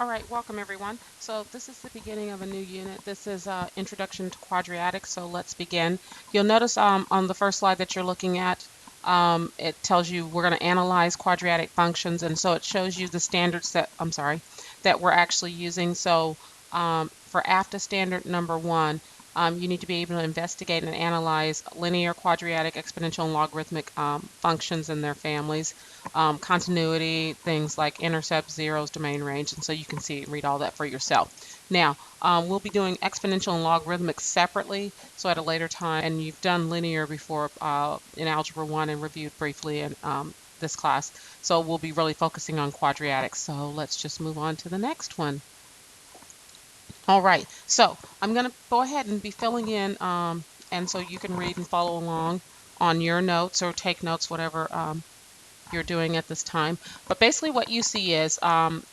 All right, welcome everyone. So this is the beginning of a new unit. This is Introduction to Quadratic, so let's begin. You'll notice on the first slide that you're looking at, it tells you we're going to analyze quadratic functions, and so it shows you the standards that we're actually using. So for AFDA standard number 1, you need to be able to investigate and analyze linear, quadratic, exponential, and logarithmic functions and their families. Continuity, things like intercepts, zeros, domain range, and so you can see read all that for yourself. Now, we'll be doing exponential and logarithmic separately, so at a later time, and you've done linear before in Algebra 1 and reviewed briefly in this class, so we'll be really focusing on quadratics. So let's just move on to the next one. All right, so I'm going to go ahead and be filling in, and so you can read and follow along on your notes or take notes, whatever you're doing at this time. But basically what you see is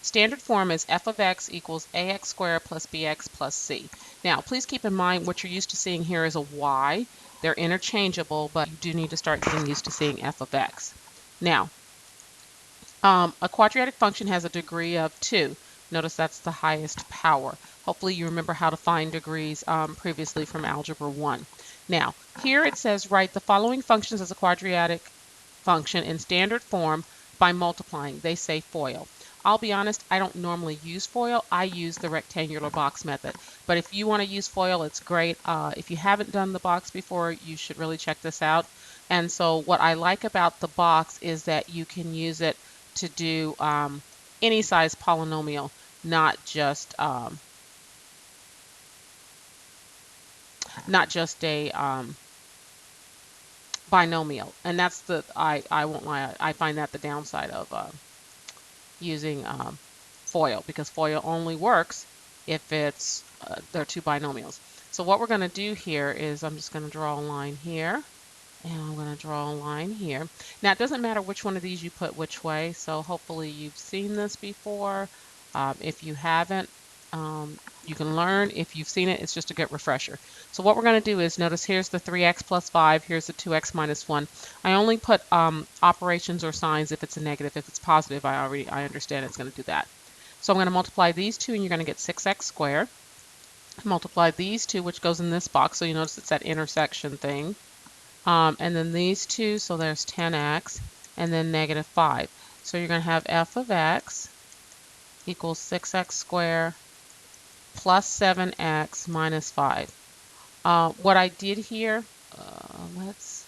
standard form is f of x equals ax squared plus bx plus c. Now, please keep in mind what you're used to seeing here is a y. They're interchangeable, but you do need to start getting used to seeing f of x. Now, a quadratic function has a degree of 2. Notice that's the highest power. Hopefully you remember how to find degrees previously from Algebra 1. Now, here it says write the following functions as a quadratic function in standard form by multiplying. They say FOIL. I'll be honest, I don't normally use FOIL. I use the rectangular box method. But if you want to use FOIL, it's great. If you haven't done the box before, you should really check this out. And so what I like about the box is that you can use it to do any size polynomial, not just a binomial. And that's I won't lie, I find that the downside of using FOIL, because FOIL only works if it's there are two binomials. So what we're going to do here is I'm just going to draw a line here. And I'm going to draw a line here. Now, it doesn't matter which one of these you put which way, so hopefully you've seen this before. If you haven't, you can learn. If you've seen it, it's just a good refresher. So what we're going to do is, notice here's the 3x plus 5, here's the 2x minus 1. I only put operations or signs if it's a negative. If it's positive, I understand it's going to do that. So I'm going to multiply these two, and you're going to get 6x squared. Multiply these two, which goes in this box, so you notice it's that intersection thing. And then these two, so there's 10x, and then negative 5. So you're going to have f of x equals 6x squared plus 7x minus 5. What I did here, let's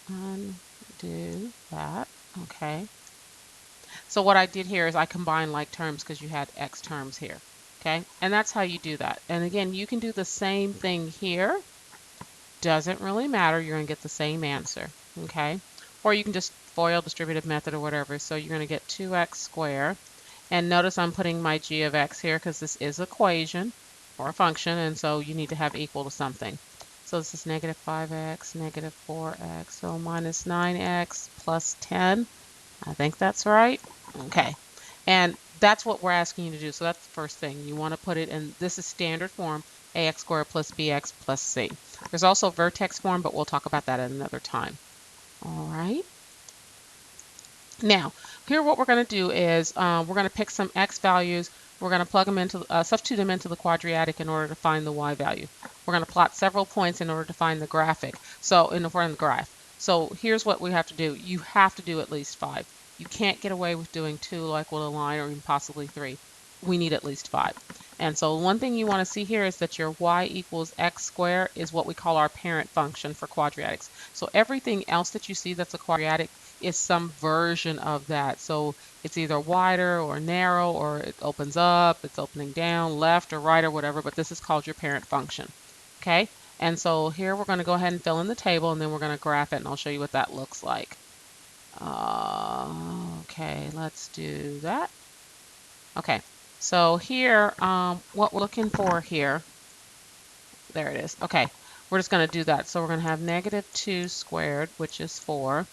undo that. Okay. So what I did here is I combined like terms because you had x terms here. Okay. And that's how you do that. And again, you can do the same thing here. Doesn't really matter, you're going to get the same answer, okay? Or you can just FOIL distributive method or whatever. So you're going to get 2x squared. And notice I'm putting my g of x here because this is an equation or a function, and so you need to have equal to something. So this is negative 5x, negative 4x, so minus 9x plus 10. I think that's right. Okay. And that's what we're asking you to do. So that's the first thing. You want to put it in, this is standard form, ax squared plus bx plus c. There's also vertex form, but we'll talk about that at another time. All right. Now, here what we're going to do is we're going to pick some x values. We're going to plug them into, substitute them into the quadratic in order to find the y value. We're going to plot several points in order to find the graphic. So in the front of the graph. So here's what we have to do. You have to do at least 5. You can't get away with doing 2 like with a line, or even possibly 3. We need at least 5. And so one thing you want to see here is that your y equals x squared is what we call our parent function for quadratics. So everything else that you see that's a quadratic is some version of that. So it's either wider or narrow, or it opens up, it's opening down, left or right or whatever, but this is called your parent function. Okay? And so here we're going to go ahead and fill in the table, and then we're going to graph it, and I'll show you what that looks like. Okay, let's do that. Okay, so here, what we're looking for here, there it is. Okay, we're just going to do that. So we're going to have negative 2 squared, which is 4.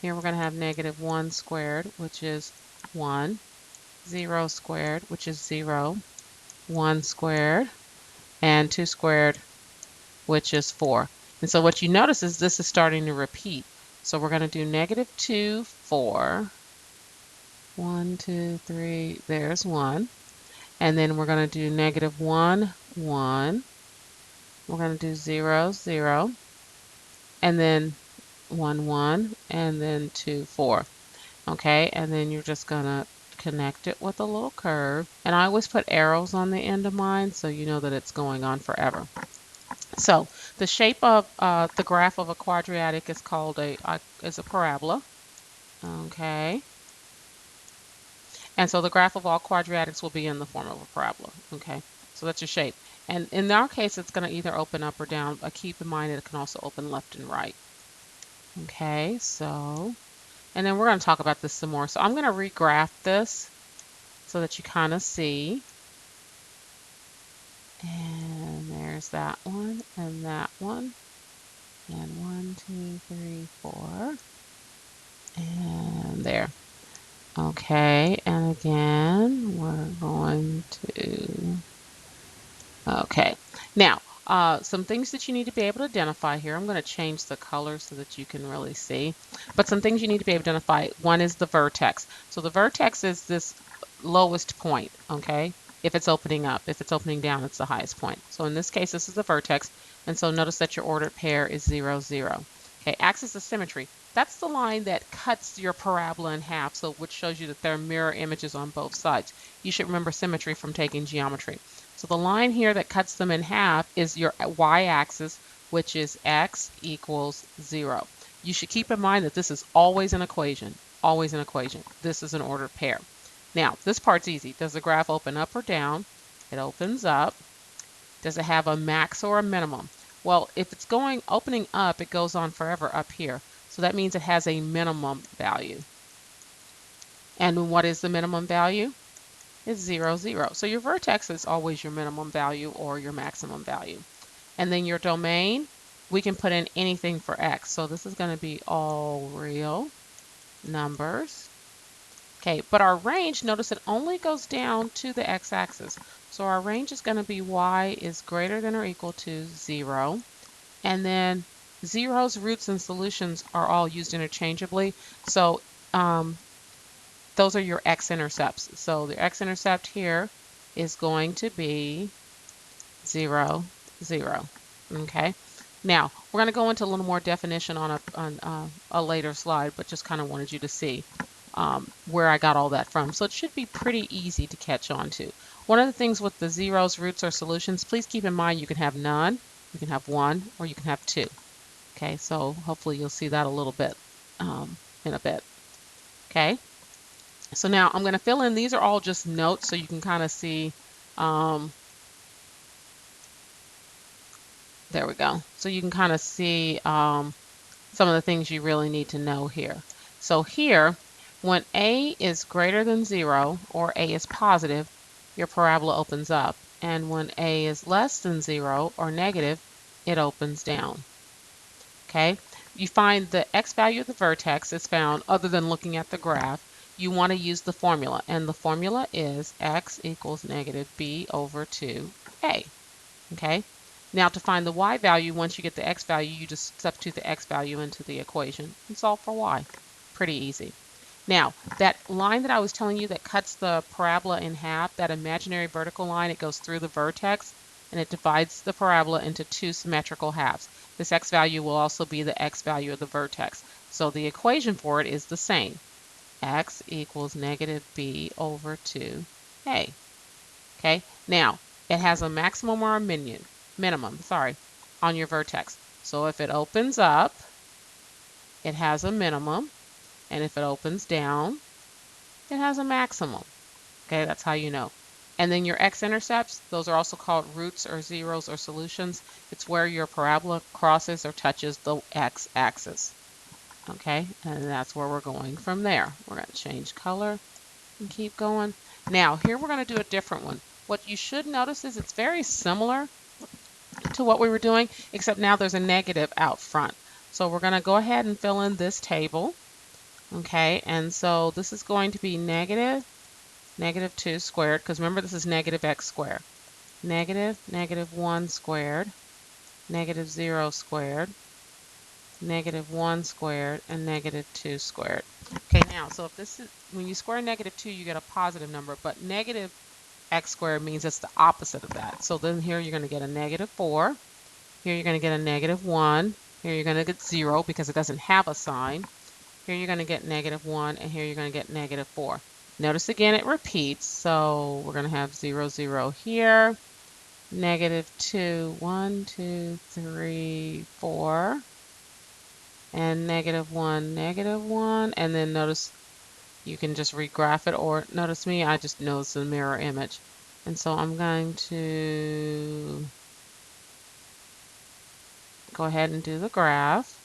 Here we're going to have negative 1 squared, which is 1. 0 squared, which is 0. 1 squared, and 2 squared, which is 4. And so what you notice is this is starting to repeat. So we're going to do negative 2, 4, 1, 2, 3, there's 1. And then we're going to do negative 1, 1. We're going to do 0, 0. And then 1, 1. And then 2, 4. Okay, and then you're just going to connect it with a little curve. And I always put arrows on the end of mine so you know that it's going on forever. So the shape of the graph of a quadratic is called is a parabola. Okay. And so the graph of all quadratics will be in the form of a parabola. Okay. So that's your shape. And in our case, it's going to either open up or down, but keep in mind it can also open left and right. Okay, so, and then we're going to talk about this some more. So I'm going to regraph this so that you kind of see. And there's that one and that one. And 1, 2, 3, 4. And there. Okay, and again, we're going to, okay. Now, some things that you need to be able to identify here. I'm going to change the color so that you can really see. But some things you need to be able to identify. One is the vertex. So the vertex is this lowest point, okay? If it's opening up. If it's opening down, it's the highest point. So in this case, this is the vertex. And so notice that your ordered pair is 0, 0. Okay, axis of symmetry. That's the line that cuts your parabola in half, so which shows you that there are mirror images on both sides. You should remember symmetry from taking geometry. So the line here that cuts them in half is your y-axis, which is x equals 0. You should keep in mind that this is always an equation. Always an equation. This is an ordered pair. Now, this part's easy. Does the graph open up or down? It opens up. Does it have a max or a minimum? Well, if it's opening up, it goes on forever up here. So that means it has a minimum value. And what is the minimum value? It's 0, 0. So your vertex is always your minimum value or your maximum value. And then your domain, we can put in anything for x. So this is going to be all real numbers. Okay, but our range, notice it only goes down to the x-axis. So our range is going to be y is greater than or equal to 0. And then zeros, roots, and solutions are all used interchangeably. So those are your x-intercepts. So the x-intercept here is going to be 0, 0. Okay. Now, we're going to go into a little more definition on a later slide, but just kind of wanted you to see where I got all that from. So it should be pretty easy to catch on to. One of the things with the zeros, roots, or solutions, please keep in mind you can have none, you can have 1, or you can have 2. Okay, so hopefully you'll see that a little bit in a bit. Okay, so now I'm going to fill in, these are all just notes so you can kind of see, there we go. So you can kind of see some of the things you really need to know here. So here, when A is greater than 0 or A is positive, your parabola opens up. And when A is less than 0 or negative, it opens down. Okay? You find the x value of the vertex is found other than looking at the graph. You want to use the formula, and the formula is x equals negative b over 2a. Okay? Now to find the y value, once you get the x value, you just substitute the x value into the equation and solve for y. Pretty easy. Now, that line that I was telling you that cuts the parabola in half, that imaginary vertical line, it goes through the vertex and it divides the parabola into two symmetrical halves. This x value will also be the x value of the vertex. So the equation for it is the same. X equals negative b over 2a. Okay, now it has a maximum or a minimum on your vertex. So if it opens up, it has a minimum, and if it opens down, it has a maximum. Okay, that's how you know. And then your x-intercepts, those are also called roots or zeros or solutions. It's where your parabola crosses or touches the x-axis. Okay, and that's where we're going from there. We're going to change color and keep going. Now, here we're going to do a different one. What you should notice is it's very similar to what we were doing, except now there's a negative out front. So we're going to go ahead and fill in this table. Okay, and so this is going to be negative 2 squared, because remember this is negative x squared. Negative 1 squared, negative 0 squared, negative 1 squared, and negative 2 squared. Okay, now, so if this is, when you square negative 2, you get a positive number, but negative x squared means it's the opposite of that. So then here you're going to get a negative 4. Here you're going to get a negative 1. Here you're going to get 0 because it doesn't have a sign. Here you're going to get negative 1, and here you're going to get negative 4. Notice again it repeats, so we're going to have 0, 0 here, negative 2, 1, 2, 3, 4, and negative 1, negative 1, and then notice you can just regraph it, or notice me, I just noticed the mirror image. And so I'm going to go ahead and do the graph.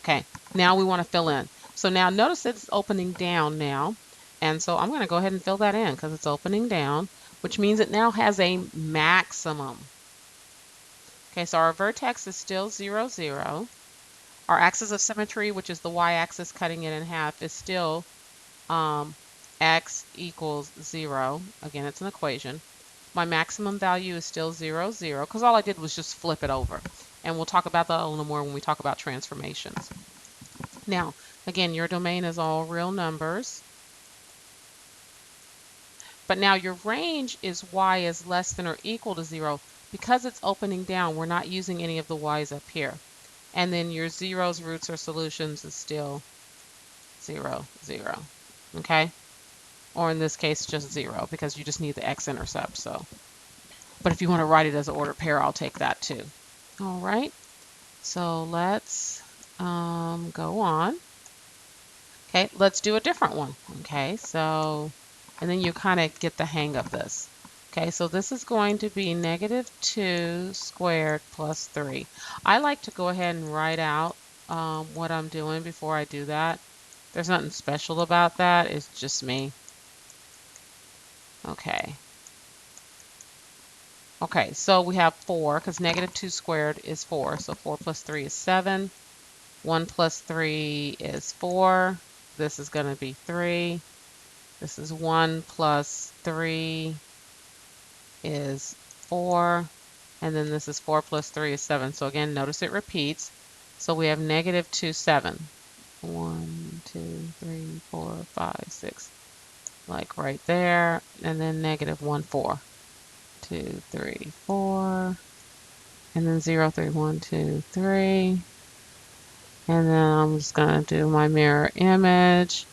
Okay, now we want to fill in. So now notice it's opening down now. And so I'm going to go ahead and fill that in because it's opening down, which means it now has a maximum. Okay, so our vertex is still 0, 0. Our axis of symmetry, which is the y-axis cutting it in half, is still x equals 0. Again, it's an equation. My maximum value is still 0, 0, because all I did was just flip it over. And we'll talk about that a little more when we talk about transformations. Now, again, your domain is all real numbers. But now your range is y is less than or equal to 0. Because it's opening down, we're not using any of the y's up here. And then your zeros, roots, or solutions is still 0, 0. Okay? Or in this case, just 0, because you just need the x-intercept. So, but if you want to write it as an ordered pair, I'll take that too. All right. So let's go on. Okay, let's do a different one. Okay, so, and then you kind of get the hang of this. Okay, so this is going to be negative 2 squared plus 3. I like to go ahead and write out what I'm doing before I do that. There's nothing special about that. It's just me. Okay. Okay, so we have 4, because negative 2 squared is 4. So 4 plus 3 is 7. 1 plus 3 is 4. This is going to be 3. This is 1 plus 3 is 4. And then this is 4 plus 3 is 7. So again, notice it repeats. So we have negative 2, 7. 1, 2, 3, 4, 5, 6. Like right there. And then negative 1, 4. 2, 3, 4. And then 0, 3, 1, 2, 3. And then I'm just going to do my mirror image.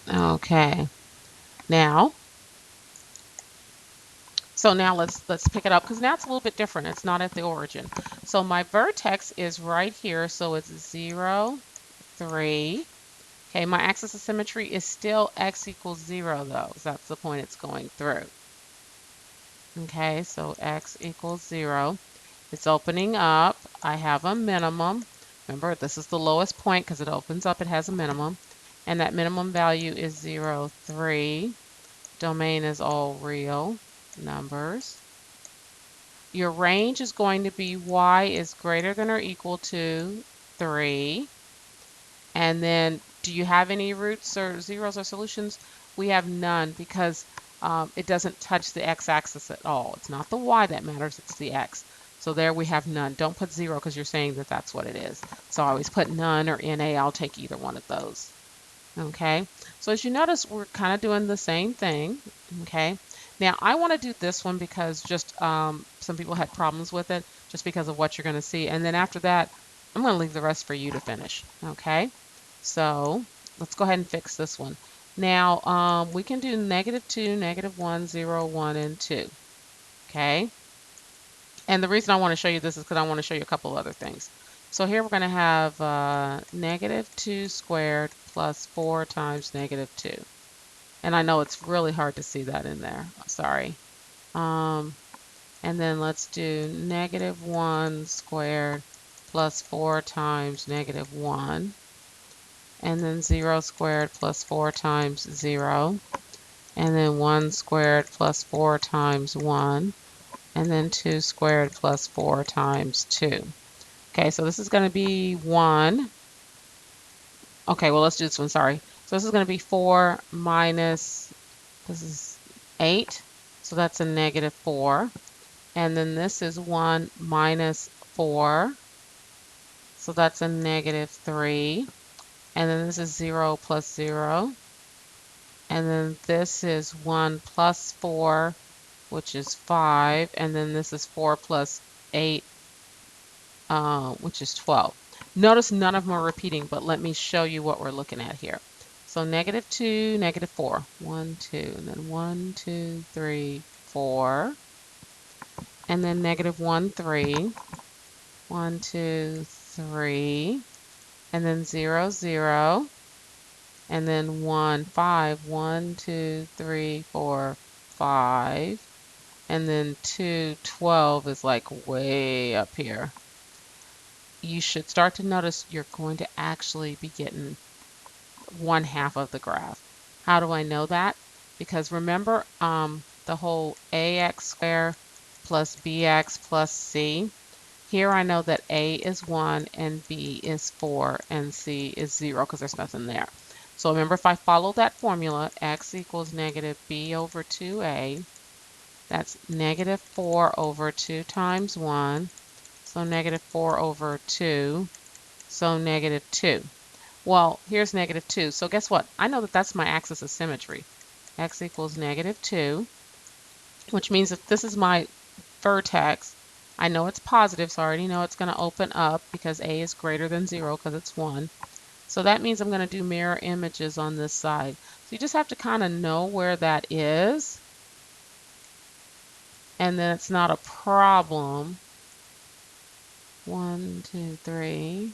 Okay. Now, so now let's pick it up because now it's a little bit different. It's not at the origin. So my vertex is right here. So it's 0, 3. Okay, my axis of symmetry is still x equals 0 though. So that's the point it's going through. Okay, so x equals 0. It's opening up. I have a minimum. Remember, this is the lowest point because it opens up. It has a minimum. And that minimum value is 0, 3. Domain is all real numbers. Your range is going to be y is greater than or equal to 3. And then, do you have any roots or zeros or solutions? We have none because it doesn't touch the x-axis at all. It's not the y that matters, it's the x. So there we have none. Don't put 0 because you're saying that that's what it is. So I always put none or NA. I'll take either one of those. Okay, so as you notice, we're kind of doing the same thing. Okay, now I want to do this one because just some people had problems with it just because of what you're going to see. And then after that, I'm going to leave the rest for you to finish. Okay, so let's go ahead and fix this one. Now we can do negative 2, negative 1, 0, 1, and 2. Okay, and the reason I want to show you this is because I want to show you a couple of other things. So here we're going to have negative 2 squared plus 4 times negative 2. And I know it's really hard to see that in there. Sorry. And then let's do negative 1 squared plus 4 times negative 1. And then 0 squared plus 4 times 0. And then 1 squared plus 4 times 1. And then 2 squared plus 4 times 2. Okay, so this is going to be 1. Okay, well, let's do this one, sorry. So this is going to be 4 minus, this is 8. so that's a negative 4. And then this is 1 minus 4, so that's a negative 3. And then this is 0 plus 0. And then this is 1 plus 4, which is 5. And then this is 4 plus 8, which is 12. Notice none of them are repeating, but let me show you what we're looking at here. So negative 2, negative 4. 1, 2, and then 1, 2, 3, 4. And then negative 1, 3. 1, 2, 3. And then 0, 0. And then 1, 5. 1, 2, 3, 4, 5. And then 2, 12 is like way up here. You should start to notice you're going to actually be getting 1/2 of the graph. How do I know that? Because remember the whole ax squared plus bx plus c? Here I know that a is 1 and b is 4 and c is 0 because there's nothing there. So remember, if I follow that formula, x equals negative b over 2a, that's negative 4 over 2 times 1, so negative 4 over 2, so negative 2. Well, here's negative 2, so guess what? I know that that's my axis of symmetry. X equals negative 2, which means if this is my vertex, I know it's positive, so I already know it's going to open up because a is greater than 0 because it's 1. So that means I'm going to do mirror images on this side. So you just have to kind of know where that is, and then it's not a problem. 1, 2, 3,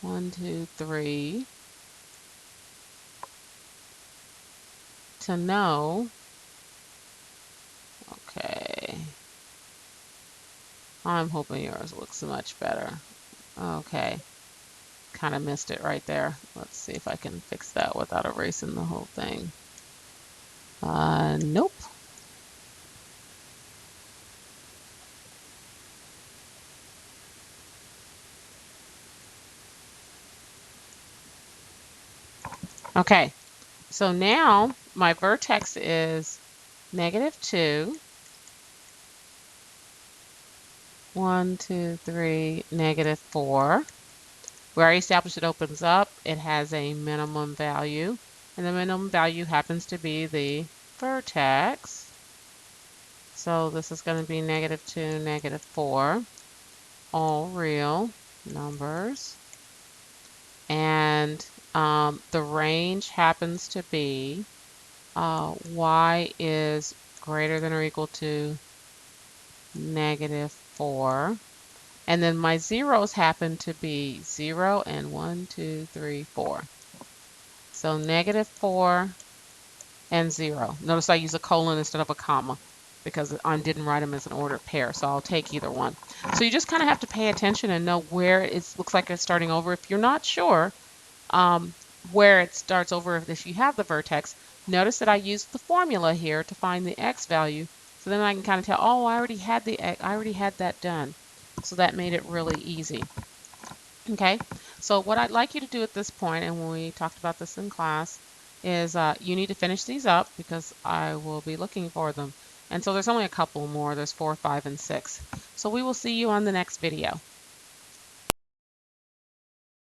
1, 2, 3, to know. Okay. I'm hoping yours looks much better. Okay. Kind of missed it right there. Let's see if I can fix that without erasing the whole thing. Nope. Okay, so now my vertex is negative 2, 1, 2, 3, negative 4. We already established it opens up. It has a minimum value, and the minimum value happens to be the vertex. So this is going to be negative 2, negative 4, all real numbers. And the range happens to be y is greater than or equal to negative 4. And then my zeros happen to be 0 and 1, 2, 3, 4. So negative 4 and 0. Notice I use a colon instead of a comma because I didn't write them as an ordered pair, so I'll take either one. So you just kind of have to pay attention and know where it looks like it's starting over. If you're not sure where it starts over, if you have the vertex, notice that I used the formula here to find the x value, so then I can kind of tell, oh, I already had that done. So that made it really easy. Okay, so what I'd like you to do at this point, and when we talked about this in class, is you need to finish these up because I will be looking for them. And so there's only a couple more. There's 4, 5, and 6. So we will see you on the next video.